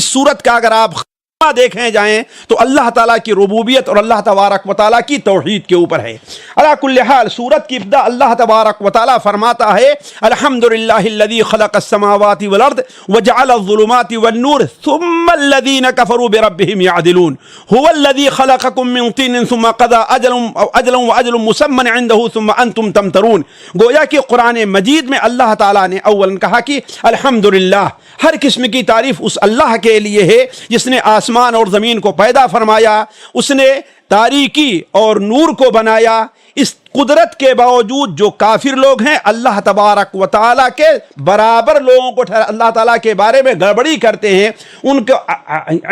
صورت کا اگر آپ دیکھیں جائیں تو اللہ تعالیٰ کی ربوبیت اور اللہ تبارک و تعالیٰ کی توحید کے اوپر ہے۔ علی کل حال سورت کی ابتدا اللہ تبارک و تعالیٰ فرماتا ہے الحمدللہ الذی خلق السماوات والارض وجعل الظلمات والنور ثم الذین کفروا بربهم یعدلون هو الذی خلقکم من طین ثم قضى اجلا واجل مسمى عنده ثم انتم تمترون۔ گویا کہ قرآن مجید میں اللہ تعالیٰ نے اولا کہا کہ الحمدللہ، ہر قسم کی تعریف اس اللہ کے لیے ہے جس نے آسمان اور زمین کو پیدا فرمایا، اس نے تاریکی اور نور کو بنایا۔ اس قدرت کے باوجود جو کافر لوگ ہیں اللہ تبارک و تعالیٰ کے برابر لوگوں کو اللہ تعالیٰ کے بارے میں گڑبڑی کرتے ہیں، ان کو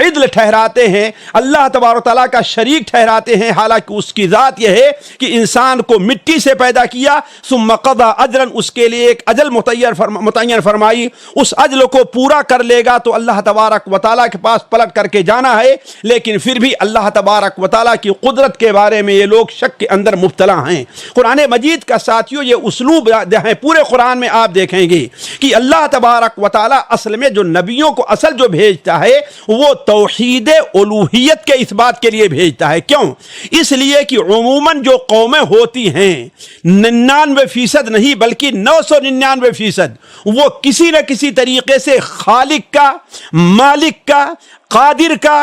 عدل ٹھہراتے ہیں، اللہ تبارک و تعالیٰ کا شریک ٹھہراتے ہیں، حالانکہ اس کی ذات یہ ہے کہ انسان کو مٹی سے پیدا کیا، ثم قضى اجرا، اس کے لیے ایک اجل متعین فرمائی، اس اجل کو پورا کر لے گا تو اللہ تبارک و تعالیٰ کے پاس پلٹ کر کے جانا ہے۔ لیکن پھر بھی اللہ تبارک و تعالیٰ کی قدرت کے بارے میں یہ لوگ شک کے اندر مبتلا ہیں۔ قرآن مجید کا ساتھیوں یہ اسلوب ہے، پورے قرآن میں آپ دیکھیں گے کہ اللہ تبارک و تعالیٰ اصل میں جو نبیوں کو اصل جو بھیجتا ہے وہ توحید الوہیت کے اثبات کے لیے بھیجتا ہے۔ کیوں؟ اس لیے کہ عموماً جو قومیں ہوتی ہیں 99% نہیں بلکہ 999% وہ کسی نہ کسی طریقے سے خالق کا، مالک کا، قادر کا،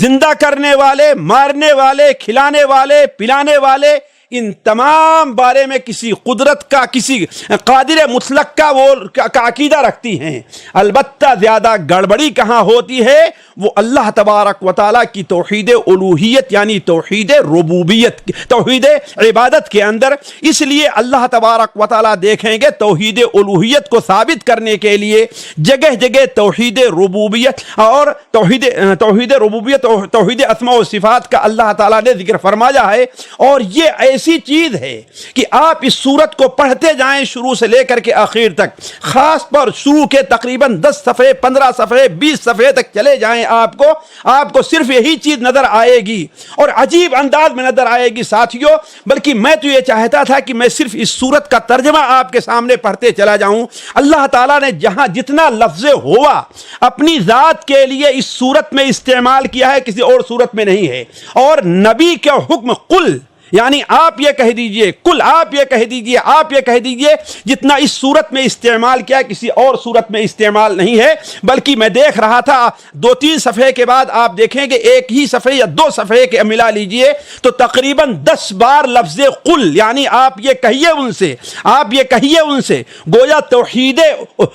زندہ کرنے والے، مارنے والے، کھلانے والے، پلانے والے، ان تمام بارے میں کسی قدرت کا، کسی قادر مطلق کا وہ عقیدہ رکھتی ہیں۔ البتہ زیادہ گڑبڑی کہاں ہوتی ہے؟ وہ اللہ تبارک و تعالیٰ کی توحید الوہیت یعنی توحید ربوبیت، توحید عبادت کے اندر۔ اس لیے اللہ تبارک و تعالیٰ دیکھیں گے توحید الوہیت کو ثابت کرنے کے لیے جگہ جگہ توحید ربوبیت اور توحید ربوبیت اور توحید اسماء و صفات کا اللہ تعالیٰ نے ذکر فرمایا ہے۔ اور یہ ایسی چیز ہے کہ آپ اس سورت کو پڑھتے جائیں شروع سے لے کر کے آخر تک، خاص پر شروع کے تقریباً 10 صفحے، 15 صفحے، 20 صفحے تک چلے جائیں، آپ کو صرف یہی چیز نظر آئے گی اور عجیب انداز میں نظر آئے گی ساتھیوں۔ بلکہ میں تو یہ چاہتا تھا کہ میں صرف اس سورت کا ترجمہ آپ کے سامنے پڑھتے چلا جاؤں۔ اللہ تعالیٰ نے جہاں جتنا لفظ ہوا اپنی ذات کے لیے اس سورت میں استعمال کیا ہے، کسی اور سورت میں نہیں ہے۔ اور نبی کا حکم قل یعنی آپ یہ کہہ دیجئے، کل آپ یہ کہہ دیجئے، آپ یہ کہہ دیجئے، جتنا اس صورت میں استعمال کیا کسی اور صورت میں استعمال نہیں ہے، بلکہ میں دیکھ رہا تھا 2-3 صفحے کے بعد آپ دیکھیں کہ ایک ہی صفحے یا 2 صفحے کے ملا لیجئے تو تقریباً 10 بار لفظ قل، یعنی آپ یہ کہیے ان سے، آپ یہ کہیے ان سے، گویا توحید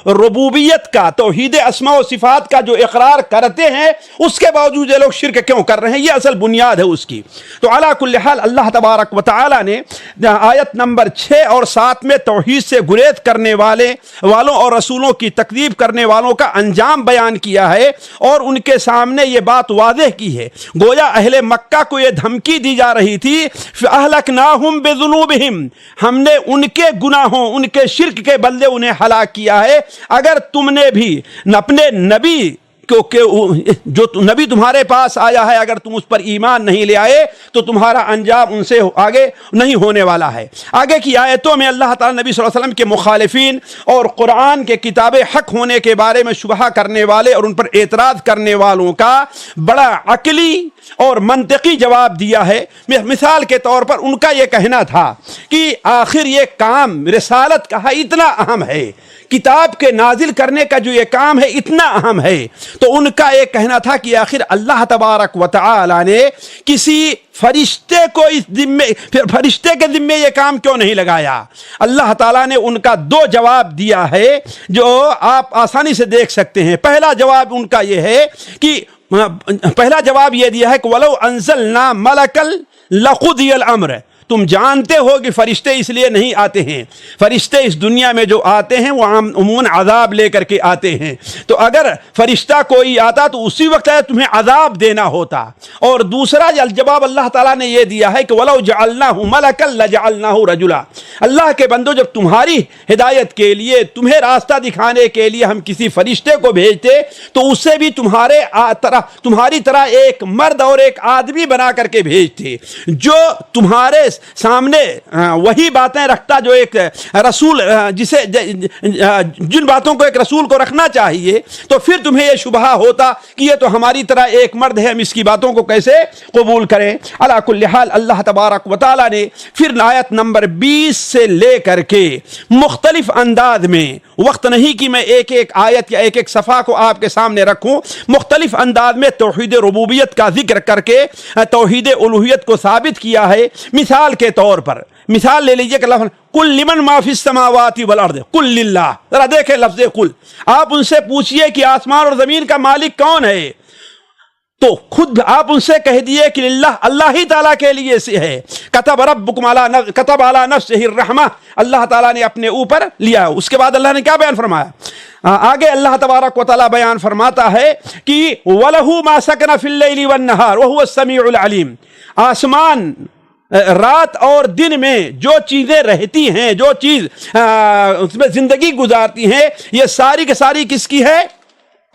ربوبیت کا، توحید اسماء و صفات کا جو اقرار کرتے ہیں، اس کے باوجود یہ لوگ شرک کیوں کر رہے ہیں؟ یہ اصل بنیاد ہے اس کی۔ تو علی کل حال اللہ تبارک و تعالی نے آیت نمبر 6 اور 7 میں توحید سے گریز کرنے والوں اور رسولوں کی تکذیب کرنے والوں کا انجام بیان کیا ہے اور ان کے سامنے یہ بات واضح کی ہے۔ گویا اہل مکہ کو یہ دھمکی دی جا رہی تھی، فَأَهْلَكْنَاهُمْ بِذُنُوبِهِمْ، ہم نے ان کے گناہوں، ان کے شرک کے بدلے انہیں ہلاک کیا ہے۔ اگر تم نے بھی اپنے نبی جو نبی تمہارے پاس آیا ہے، اگر تم اس پر ایمان نہیں لے آئے تو تمہارا انجام ان سے آگے نہیں ہونے والا ہے۔ آگے کی آیتوں میں اللہ تعالیٰ نبی صلی اللہ علیہ وسلم کے مخالفین اور قرآن کے کتاب حق ہونے کے بارے میں شبہہ کرنے والے اور ان پر اعتراض کرنے والوں کا بڑا عقلی اور منطقی جواب دیا ہے۔ مثال کے طور پر ان کا یہ کہنا تھا کہ آخر یہ کام رسالت کا اتنا اہم ہے، کتاب کے نازل کرنے کا جو یہ کام ہے اتنا اہم ہے، تو ان کا یہ کہنا تھا کہ آخر اللہ تبارک و تعالی نے کسی فرشتے کو اس ذمے، پھر فرشتے کے ذمے یہ کام کیوں نہیں لگایا؟ اللہ تعالیٰ نے ان کا 2 جواب دیا ہے جو آپ آسانی سے دیکھ سکتے ہیں۔ پہلا جواب ان کا یہ ہے کہ پہلا جواب یہ دیا ہے کہ وَلَوْ أَنزَلْنَا مَلَكًا لَقُضِيَ الْأَمْرُ، تم جانتے ہو کہ فرشتے اس لیے نہیں آتے ہیں، فرشتے اس دنیا میں جو آتے ہیں وہ عموماً عذاب لے کر کے آتے ہیں، تو اگر فرشتہ کوئی آتا تو اسی وقت تمہیں عذاب دینا ہوتا۔ اور دوسرا جواب اللہ تعالیٰ نے یہ دیا ہے کہ وَلَوْ جَعَلْنَاهُ مَلَكًا لَجَعَلْنَاهُ رَجُلًا، اللہ کے بندو جب تمہاری ہدایت کے لیے، تمہیں راستہ دکھانے کے لیے ہم کسی فرشتے کو بھیجتے تو اسے بھی تمہاری طرح ایک مرد اور ایک آدمی بنا کر کے بھیجتے جو تمہارے سامنے وہی باتیں رکھتا جو ایک رسول، جن باتوں کو ایک رسول کو رکھنا چاہیے، تو پھر تمہیں یہ شبہ ہوتا کہ یہ تو ہماری طرح ایک مرد ہے، ہم اس کی باتوں کو کیسے قبول کریں؟ علی کل حال اللہ تبارک و تعالی نے پھر آیت نمبر 20 سے لے کر کے مختلف انداز میں، وقت نہیں کہ میں ایک ایک آیت یا ایک ایک صفحہ کو آپ کے سامنے رکھوں، مختلف انداز میں توحید ربوبیت کا ذکر کر کے توحید الوہیت کو ثابت کیا ہے۔ مثال کے طور پر مثال لے لیجئے کہ اللہ قل لمن ما فی السماوات والارض قل للہ، ذرا دیکھیں لفظ قل، آپ ان سے پوچھئے کہ آسمان اور زمین کا مالک کون ہے، تو خود آپ ان سے کہہ دیے کہ للہ، اللہ ہی تعالیٰ کے لیے سے ہے۔ کتب ربکم کتب علی نفسہ الرحمہ، اللہ تعالیٰ نے اپنے اوپر لیا۔ اس کے بعد اللہ نے کیا بیان فرمایا؟ آگے اللہ تبارک و تعالیٰ بیان فرماتا ہے کہ وَلَهُ مَا سَكَنَ فِي اللَّيْلِ وَالنَّهَارِ وَهُوَ السَّمِيعُ الْعَلِيمُ، آسمان رات اور دن میں جو چیزیں رہتی ہیں، جو چیز اس میں زندگی گزارتی ہیں، یہ ساری کی ساری کس کی ہے؟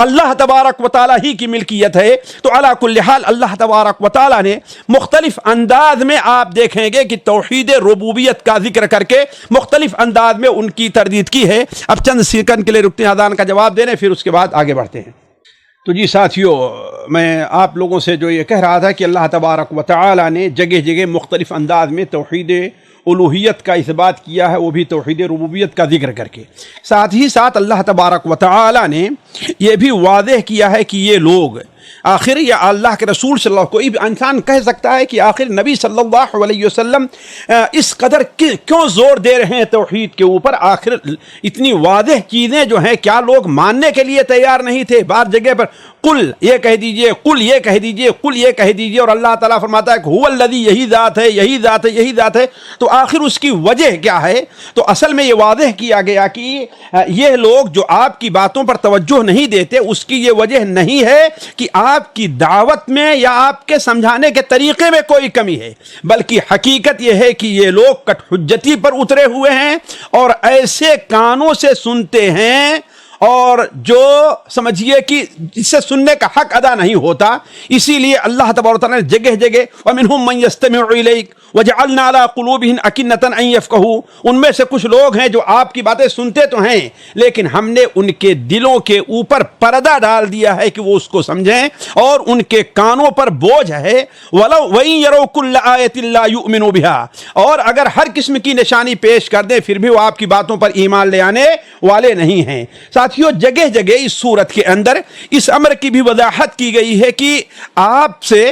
اللہ تبارک و تعالیٰ ہی کی ملکیت ہے۔ تو علی کل حال اللہ تبارک و تعالیٰ نے مختلف انداز میں آپ دیکھیں گے کہ توحید ربوبیت کا ذکر کر کے مختلف انداز میں ان کی تردید کی ہے۔ اب چند سیکنڈ کے لیے رکتے ہیں، اذان کا جواب دے رہے ہیں، پھر اس کے بعد آگے بڑھتے ہیں۔ تو جی ساتھیو، میں آپ لوگوں سے جو یہ کہہ رہا تھا کہ اللہ تبارک و تعالی نے جگہ جگہ مختلف انداز میں توحید الوہیت کا اثبات کیا ہے، وہ بھی توحید ربوبیت کا ذکر کر کے۔ ساتھ ہی ساتھ اللہ تبارک و تعالی نے یہ بھی واضح کیا ہے کہ یہ لوگ آخر یا اللہ کے رسول صلی اللہ، کوئی بھی انسان کہہ سکتا ہے کہ آخر نبی صلی اللہ علیہ وسلم اس قدر کیوں زور دے رہے ہیں توحید کے اوپر؟ آخر اتنی واضح چیزیں جو ہیں کیا لوگ ماننے کے لیے تیار نہیں تھے؟ بعض جگہ پر قل یہ کہہ دیجئے، قل یہ کہہ دیجئے، قل یہ کہہ دیجئے، اور اللہ تعالیٰ فرماتا ہے کہ هو الذی، یہی ذات ہے، یہی ذات ہے، یہی ذات ہے۔ تو آخر اس کی وجہ کیا ہے؟ تو اصل میں یہ واضح کیا گیا کہ یہ لوگ جو آپ کی باتوں پر توجہ نہیں دیتے، اس کی یہ وجہ نہیں ہے کہ آپ کی دعوت میں یا آپ کے سمجھانے کے طریقے میں کوئی کمی ہے، بلکہ حقیقت یہ ہے کہ یہ لوگ کٹ حجتی پر اترے ہوئے ہیں اور ایسے کانوں سے سنتے ہیں اور جو سمجھیے کہ اس سے سننے کا حق ادا نہیں ہوتا، اسی لیے اللہ تبارک و تعالیٰ نے جگہ جگہ وَمِنْهُمْ مَنْ يَسْتَمِعُ إِلَيْكَ وَجَعَلْنَا عَلَىٰ قُلُوبِهِمْ أَكِنَّةً أَن يَفْقَهُوا، ان میں سے کچھ لوگ ہیں جو آپ کی باتیں سنتے تو ہیں لیکن ہم نے ان کے دلوں کے اوپر پردہ ڈال دیا ہے کہ وہ اس کو سمجھیں، اور ان کے کانوں پر بوجھ ہے وَلَوْ وَإِن يَرَوْا كُلَّ آيَةٍ لَا يُؤْمِنُوا بِهَا، اور اگر ہر قسم کی نشانی پیش کر دیں پھر بھی وہ آپ کی باتوں پر ایمان لے آنے والے نہیں ہیں۔ ساتھیوں، جگہ جگہ اس صورت کے اندر اس امر کی بھی وضاحت کی گئی ہے کہ آپ سے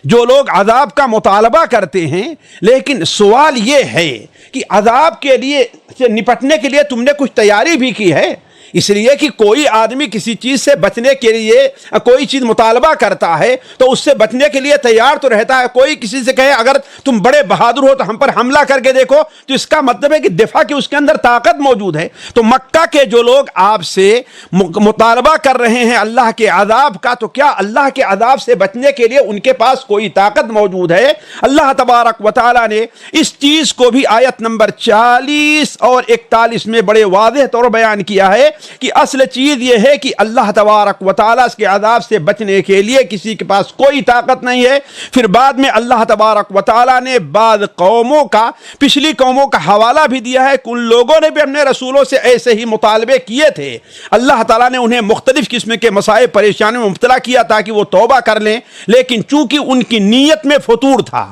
جو لوگ عذاب کا مطالبہ کرتے ہیں، لیکن سوال یہ ہے کہ عذاب کے لیے سے نپٹنے کے لیے تم نے کچھ تیاری بھی کی ہے؟ اس لیے کہ کوئی آدمی کسی چیز سے بچنے کے لیے کوئی چیز مطالبہ کرتا ہے تو اس سے بچنے کے لیے تیار تو رہتا ہے۔ کوئی کسی سے کہے اگر تم بڑے بہادر ہو تو ہم پر حملہ کر کے دیکھو، تو اس کا مطلب ہے کہ دفاع کی اس کے اندر طاقت موجود ہے۔ تو مکہ کے جو لوگ آپ سے مطالبہ کر رہے ہیں اللہ کے عذاب کا، تو کیا اللہ کے عذاب سے بچنے کے لیے ان کے پاس کوئی طاقت موجود ہے؟ اللہ تبارک و تعالیٰ نے اس چیز کو بھی آیت نمبر 40 اور 41 میں بڑے واضح طور بیان کیا ہے کہ اصل چیز یہ ہے کہ اللہ تبارک و تعالیٰ کے عذاب سے بچنے کے لیے کسی کے پاس کوئی طاقت نہیں ہے۔ پھر بعد میں اللہ تبارک و تعالیٰ نے بعض قوموں کا، پچھلی قوموں کا حوالہ بھی دیا ہے کہ ان لوگوں نے بھی اپنے رسولوں سے ایسے ہی مطالبے کیے تھے۔ اللہ تعالیٰ نے انہیں مختلف قسم کے مسائل پریشانیوں میں مبتلا کیا تاکہ وہ توبہ کر لیں، لیکن چونکہ ان کی نیت میں فتور تھا،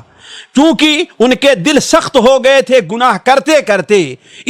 چونکہ ان کے دل سخت ہو گئے تھے گناہ کرتے کرتے،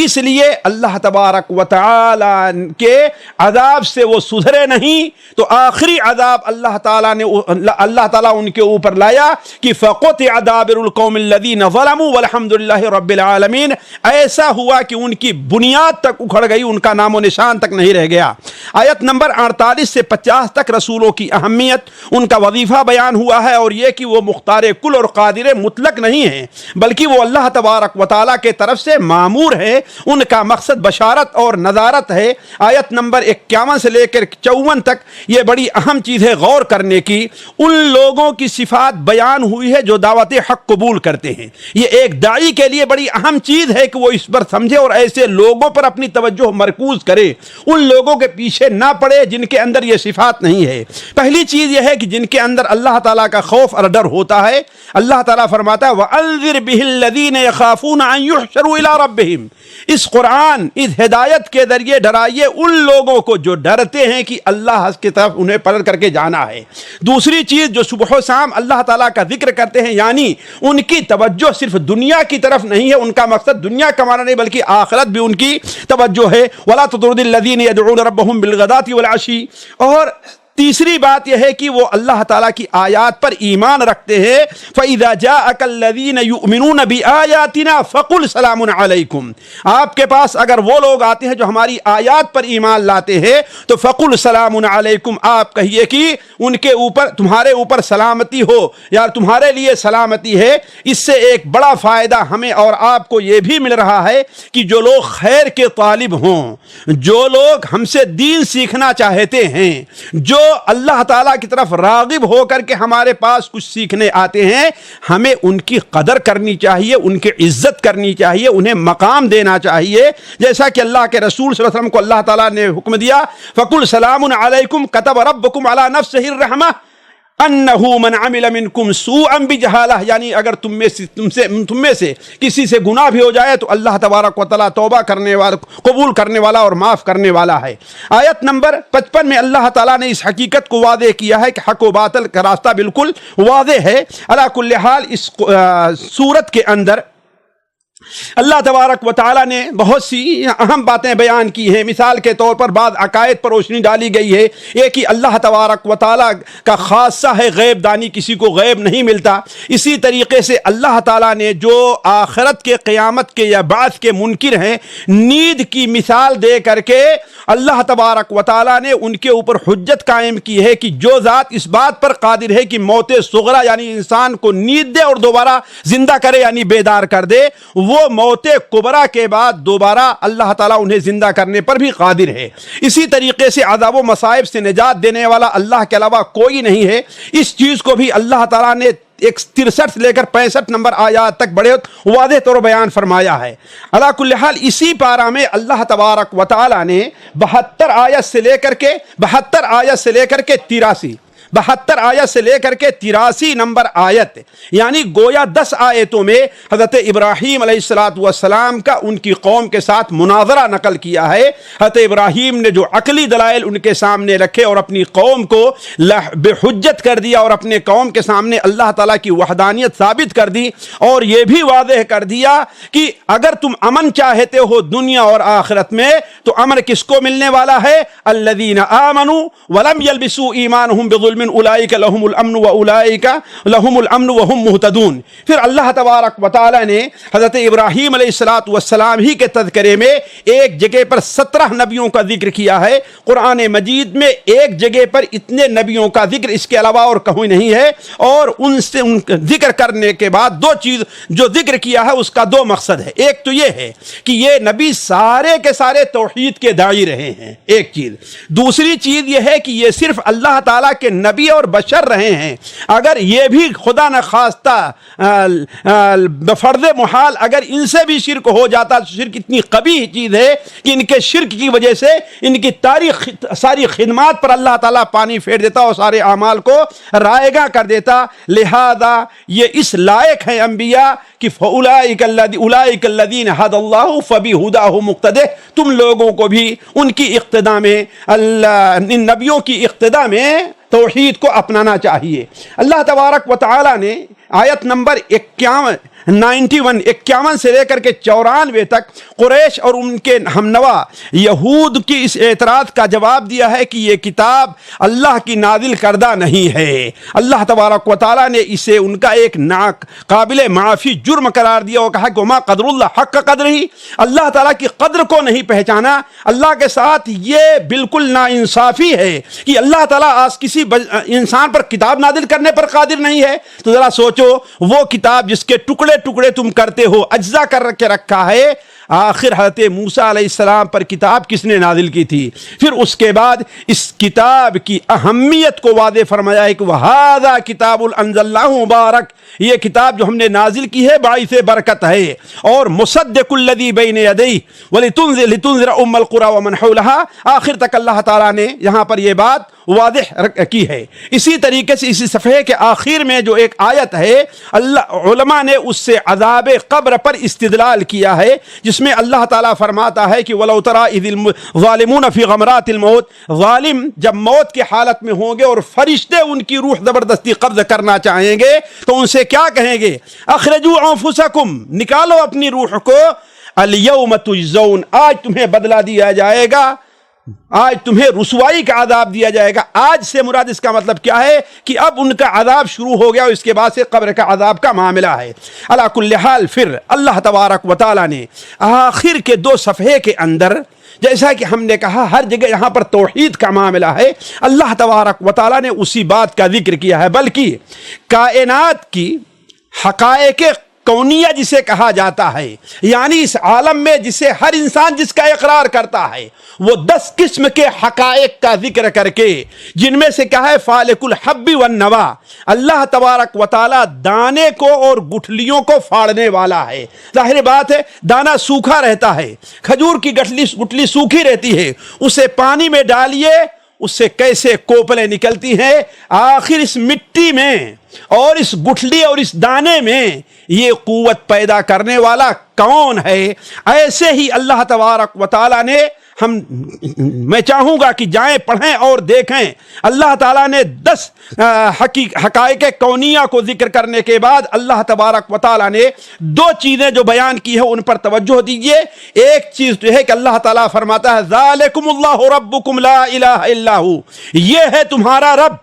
اس لیے اللہ تبارک و تعالیٰ کے عذاب سے وہ سدھرے نہیں، تو آخری عذاب اللہ تعالیٰ ان کے اوپر لایا کہ فَقُطِعَ دَابِرُ الْقَوْمِ الَّذِينَ ظَلَمُوا وَالْحَمْدُ لِلَّهِ رَبِّ الْعَالَمِينَ۔ ایسا ہوا کہ ان کی بنیاد تک اکھڑ گئی، ان کا نام و نشان تک نہیں رہ گیا۔ آیت نمبر 48 سے 50 تک رسولوں کی اہمیت، ان کا وظیفہ بیان ہوا ہے، اور یہ کہ وہ مختار کل اور قادر مطلق نہیں ہیں بلکہ وہ اللہ تبارک و تعالیٰ کے طرف سے مامور ہے، ان کا مقصد بشارت اور نذارت ہے۔ آیت نمبر 51 سے لے کر 54 تک یہ بڑی اہم چیز ہے غور کرنے کی۔ ان لوگوں کی صفات بیان ہوئی ہے جو دعوت حق قبول کرتے ہیں۔ یہ ایک داعی کے لیے بڑی اہم چیز ہے کہ وہ اس پر سمجھے اور ایسے لوگوں پر اپنی توجہ مرکوز کرے، ان لوگوں کے پیچھے نہ پڑے جن کے اندر یہ صفات نہیں ہے۔ پہلی چیز یہ ہے کہ جن کے اندر اللہ تعالیٰ کا خوف اور ڈر ہوتا ہے۔ اللہ تعالیٰ فرماتا ہے وَأَنذِرْ بِهِ الَّذِينَ يَخَافُونَ أَن يُحْشَرُوا إِلَىٰ رَبِّهِمْ، اس قرآن، اس ہدایت کے ذریعے ڈرائیے ان لوگوں کو جو ڈرتے ہیں کہ اللہ کی طرف انہیں پلٹ کر کے جانا ہے۔ دوسری چیز جو صبح و شام اللہ تعالیٰ کا ذکر کرتے ہیں، یعنی ان کی توجہ صرف دنیا کی طرف نہیں ہے، ان کا مقصد دنیا کمانا نہیں بلکہ آخرت بھی ان کی توجہ ہے۔ وَلَا تُطْرُدِ الَّذِينَ يَدْعُونَ رَبَّهُمْ بِالْغَدَاةِ وَالْعَشِيِّ، اور تیسری بات یہ ہے کہ وہ اللہ تعالیٰ کی آیات پر ایمان رکھتے ہیں۔ فَإِذَا جَاءَكَ الَّذِينَ يُؤْمِنُونَ بِآيَاتِنَا فَقُلْ سَلَامٌ عَلَيْكُمْ، آپ کے پاس اگر وہ لوگ آتے ہیں جو ہماری آیات پر ایمان لاتے ہیں تو فَقُلْ سَلَامٌ عَلَيْكُمْ، آپ کہیے کہ ان کے اوپر، تمہارے اوپر سلامتی ہو یا تمہارے لیے سلامتی ہے۔ اس سے ایک بڑا فائدہ ہمیں اور آپ کو یہ بھی مل رہا ہے کہ جو لوگ خیر کے طالب ہوں، جو لوگ ہم سے دین سیکھنا چاہتے ہیں، جو اللہ تعالیٰ کی طرف راغب ہو کر کے ہمارے پاس کچھ سیکھنے آتے ہیں، ہمیں ان کی قدر کرنی چاہیے، ان کی عزت کرنی چاہیے، انہیں مقام دینا چاہیے، جیسا کہ اللہ کے رسول صلی اللہ علیہ وسلم کو اللہ تعالیٰ نے حکم دیا فَقُلْ سَلَامٌ عَلَيْكُمْ كَتَبَ رَبُّكُمْ عَلَى نَفْسِهِ الرَّحْمَةَ أَنَّهُ مَنْ عَمِلَ مِنْكُمْ سُوءًا بِجَهَالَةٍ، یعنی اگر تم میں سے کسی سے گناہ بھی ہو جائے تو اللہ تبارک و تعالیٰ توبہ کرنے والا، قبول کرنے والا اور معاف کرنے والا ہے۔ آیت نمبر 55 میں اللہ تعالیٰ نے اس حقیقت کو واضح کیا ہے کہ حق و باطل کا راستہ بالکل واضح ہے۔ علی کل حال اس سورت کے اندر اللہ تبارک و تعالیٰ نے بہت سی اہم باتیں بیان کی ہیں۔ مثال کے طور پر بعض عقائد پر روشنی ڈالی گئی ہے۔ ایک ہی اللہ تبارک و تعالیٰ کا خاصہ ہے غیب دانی، کسی کو غیب نہیں ملتا۔ اسی طریقے سے اللہ تعالیٰ نے جو آخرت کے، قیامت کے یا بعث کے منکر ہیں، نیند کی مثال دے کر کے اللہ تبارک و تعالیٰ نے ان کے اوپر حجت قائم کی ہے کہ جو ذات اس بات پر قادر ہے کہ موت صغرا یعنی انسان کو نیند دے اور دوبارہ زندہ کرے یعنی بیدار کر دے، وہ موت کبرا کے بعد دوبارہ اللہ تعالیٰ انہیں زندہ کرنے پر بھی قادر ہے۔ اسی طریقے سے عذاب و مصائب سے نجات دینے والا اللہ کے علاوہ کوئی نہیں ہے۔ اس چیز کو بھی اللہ تعالیٰ نے 63 سے لے کر 65 نمبر آیات تک بڑے واضح طور بیان فرمایا ہے۔ علی کل حال اسی پارہ میں اللہ تبارک و تعالی نے 72 آیت سے لے کر کے 72 آیت سے لے کر کے 83 نمبر آیت، یعنی گویا 10 آیتوں میں حضرت ابراہیم علیہ السلام کا ان کی قوم کے ساتھ مناظرہ نقل کیا ہے۔ حضرت ابراہیم نے جو عقلی دلائل ان کے سامنے رکھے اور اپنی قوم کو بے حجت کر دیا، اور اپنے قوم کے سامنے اللہ تعالیٰ کی وحدانیت ثابت کر دی، اور یہ بھی واضح کر دیا کہ اگر تم امن چاہتے ہو دنیا اور آخرت میں تو امن کس کو ملنے والا ہے؟ الذین آمنوا ولم یلبسوا ایمانہم بظلم اولئک لہم الامن واولئک لہم الامن وہم مہتدون۔ پھر اللہ تبارک و تعالی نے حضرت ابراہیم علیہ السلام ہی کے تذکرے میں ایک جگہ پر 17 نبیوں کا ذکر کیا ہے۔ قرآن مجید میں ایک جگہ پر اتنے نبیوں کا ذکر اس کے علاوہ اور کہیں نہیں ہے، اور ان سے ذکر کرنے کے بعد دو چیز جو ذکر کیا ہے اس کا دو مقصد ہے۔ ایک تو یہ ہے کہ یہ نبی سارے کے سارے توحید کے داعی رہے ہیں، ایک چیز۔ دوسری چیز یہ ہے کہ یہ صرف اللہ تعالیٰ کے نبی اور بشر رہے ہیں۔ اگر یہ بھی خدا نخواستہ بفرض محال اگر ان سے بھی شرک ہو جاتا، شرک اتنی قبیح چیز ہے کہ ان کے شرک کی وجہ سے ان کی ساری خدمات پر اللہ تعالیٰ پانی پھیر دیتا اور سارے اعمال کو رائیگاں کر دیتا۔ لہذا یہ اس لائق ہے انبیاء کہ فَأُولَئِكَ الَّذِينَ هَدَى اللَّهُ فَبِهُدَاهُ مُقْتَدِهْ، تم لوگوں کو بھی ان کی اقتداء میں ان نبیوں کی اقتداء میں توحید کو اپنانا چاہیے۔ اللہ تبارک و تعالی نے آیت نمبر 51 سے لے کر کے 94 تک قریش اور ان کے ہمنوا یہود کی اس اعتراض کا جواب دیا ہے کہ یہ کتاب اللہ کی نازل کردہ نہیں ہے۔ اللہ تبارک و تعالی نے اسے ان کا ایک قابل معافی جرم قرار دیا اور کہا کہ وما قدر اللہ حق قدر ہی، اللہ تعالیٰ کی قدر کو نہیں پہچانا۔ اللہ کے ساتھ یہ بالکل ناانصافی ہے کہ اللہ تعالیٰ آج کسی انسان پر کتاب نازل کرنے پر قادر نہیں ہے۔ تو ذرا سوچو، وہ کتاب جس کے ٹکڑے ٹکڑے تم کرتے ہو، اجزا کر کے رکھا ہے، آخر حضرت موسیٰ علیہ السلام پر کتاب کس نے نازل کی تھی؟ پھر اس کے بعد اس کتاب کی اہمیت کو واضح فرمایا ہے کہ وَهَذَا كِتَابٌ أَنزَلْنَاهُ مُبَارَكٌ، یہ کتاب جو ہم نے نازل کی ہے باعث برکت ہے، اور مصدق الذی بین یدیہ ولتنذر ام القری ومن حولها، آخر تک اللہ تعالیٰ نے یہاں پر یہ بات واضح کی ہے۔ اسی طریقے سے اسی صفحے کے آخر میں جو ایک آیت ہے، علماء نے اس سے عذاب قبر پر استدلال کیا ہے، جس میں اللہ تعالیٰ فرماتا ہے کہ وَلَوْ تَرَىٰ إِذِ الظَّالِمُونَ فِي غَمْرَاتِ الْمَوْتِ، ظالم جب موت کی حالت میں ہوں گے اور فرشتے ان کی روح زبردستی قبض کرنا چاہیں گے تو ان سے کیا کہیں گے؟ اخرجوا انفسکم، نکالو اپنی روح کو، الیوم تجزون، آج تمہیں بدلہ دیا جائے گا، آج تمہیں رسوائی کا عذاب دیا جائے گا۔ آج سے مراد اس کا مطلب کیا ہے کہ اب ان کا عذاب شروع ہو گیا اور اس کے بعد سے قبر کا عذاب کا معاملہ ہے۔ علی کل حال پھر اللہ تبارک و تعالی نے آخر کے 2 صفحے کے اندر، جیسا کہ ہم نے کہا ہر جگہ یہاں پر توحید کا معاملہ ہے، اللہ تبارک و تعالی نے اسی بات کا ذکر کیا ہے، بلکہ کائنات کی حقائق کونیہ جسے کہا جاتا ہے، یعنی اس عالم میں جسے ہر انسان جس کا اقرار کرتا ہے، وہ 10 قسم کے حقائق کا ذکر کر کے، جن میں سے کہا ہے فالق الحب والنوا، اللہ تبارک و تعالی دانے کو اور گٹھلیوں کو پھاڑنے والا ہے۔ ظاہر بات ہے دانا سوکھا رہتا ہے، کھجور کی گٹھلی سوکھی رہتی ہے، اسے پانی میں ڈالیے، اس سے کیسے کوپلیں نکلتی ہیں، آخر اس مٹی میں اور اس گٹھلی اور اس دانے میں یہ قوت پیدا کرنے والا کون ہے؟ ایسے ہی اللہ تبارک و تعالی نے میں چاہوں گا کہ جائیں پڑھیں اور دیکھیں، اللہ تعالیٰ نے 10 حقائق کونیہ کو ذکر کرنے کے بعد اللہ تبارک و تعالیٰ نے 2 چیزیں جو بیان کی ہیں ان پر توجہ دیجئے۔ ایک چیز تو ہے کہ اللہ تعالیٰ فرماتا ہے ذالکم اللہ ربکم لا الہ الا ہو، یہ ہے تمہارا رب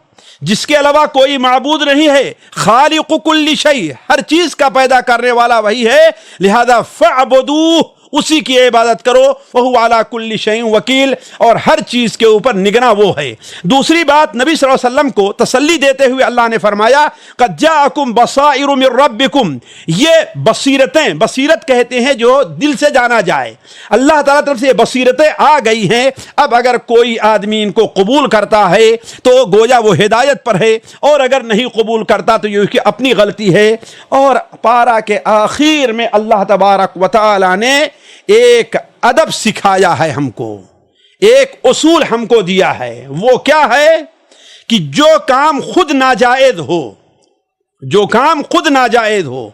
جس کے علاوہ کوئی معبود نہیں ہے، خالق کل شیء، ہر چیز کا پیدا کرنے والا وہی ہے، لہذا فاعبدوہ، اسی کی عبادت کرو، وہو علی کل شیء وکیل، اور ہر چیز کے اوپر نگراں وہ ہے۔ دوسری بات، نبی صلی اللہ علیہ وسلم کو تسلی دیتے ہوئے اللہ نے فرمایا قد جاءکم بصائر من ربکم، یہ بصیرتیں، بصیرت کہتے ہیں جو دل سے جانا جائے، اللہ تعالیٰ طرف سے یہ بصیرتیں آ گئی ہیں۔ اب اگر کوئی آدمی ان کو قبول کرتا ہے تو گویا وہ ہدایت پر ہے، اور اگر نہیں قبول کرتا تو یہ اس کی اپنی غلطی ہے۔ اور پارہ کے آخر میں اللہ تبارک و تعالی نے ایک ادب سکھایا ہے ہم کو، ایک اصول ہم کو دیا ہے۔ وہ کیا ہے کہ جو کام خود ناجائز ہو، جو کام خود ناجائز ہو،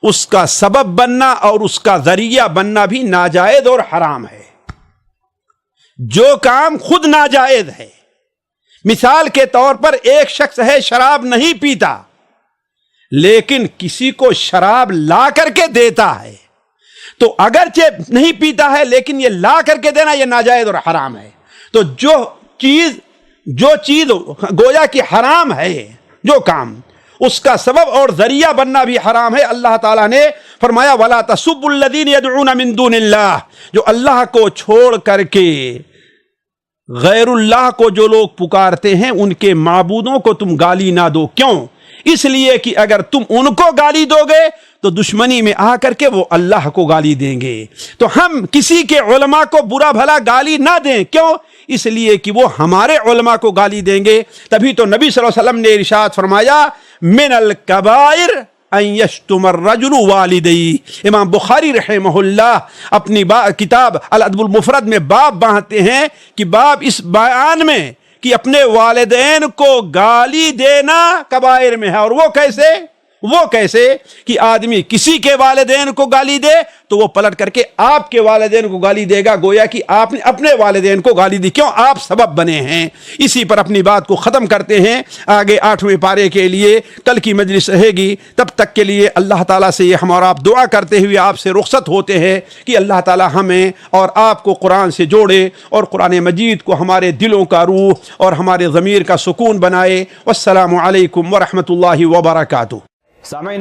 اس کا سبب بننا اور اس کا ذریعہ بننا بھی ناجائز اور حرام ہے۔ جو کام خود ناجائز ہے، مثال کے طور پر ایک شخص ہے شراب نہیں پیتا لیکن کسی کو شراب لا کر کے دیتا ہے، تو اگرچہ نہیں پیتا ہے لیکن یہ لا کر کے دینا یہ ناجائز اور حرام ہے۔ تو جو چیز گویا کہ حرام ہے، جو کام اس کا سبب اور ذریعہ بننا بھی حرام ہے۔ اللہ تعالیٰ نے فرمایا وَلَا تَسُبُّوا الَّذِينَ يَدْعُونَ مِن دُونِ اللَّهِ، جو اللہ کو چھوڑ کر کے غیر اللہ کو جو لوگ پکارتے ہیں ان کے معبودوں کو تم گالی نہ دو۔ کیوں؟ اس لیے کہ اگر تم ان کو گالی دو گے تو دشمنی میں آ کر کے وہ اللہ کو گالی دیں گے۔ تو ہم کسی کے علماء کو برا بھلا گالی نہ دیں، کیوں؟ اس لیے کہ وہ ہمارے علماء کو گالی دیں گے۔ تبھی تو نبی صلی اللہ علیہ وسلم نے ارشاد فرمایا من الکبائر ان یشتم الرجل والدی۔ امام بخاری رحمہ اللہ اپنی کتاب الادب المفرد میں باب باندھتے ہیں کہ باب اس بیان میں کہ اپنے والدین کو گالی دینا کبائر میں ہے۔ اور وہ کیسے کہ آدمی کسی کے والدین کو گالی دے تو وہ پلٹ کر کے آپ کے والدین کو گالی دے گا، گویا کہ آپ نے اپنے والدین کو گالی دی، کیوں؟ آپ سبب بنے ہیں۔ اسی پر اپنی بات کو ختم کرتے ہیں۔ آگے 8ویں پارے کے لیے کل کی مجلس رہے گی، تب تک کے لیے اللہ تعالیٰ سے یہ ہم اور آپ دعا کرتے ہوئے آپ سے رخصت ہوتے ہیں کہ اللہ تعالیٰ ہمیں اور آپ کو قرآن سے جوڑے اور قرآن مجید کو ہمارے دلوں کا روح اور ہمارے ضمیر کا سکون بنائے۔ والسلام علیکم ورحمۃ اللہ وبرکاتہ۔ سامعین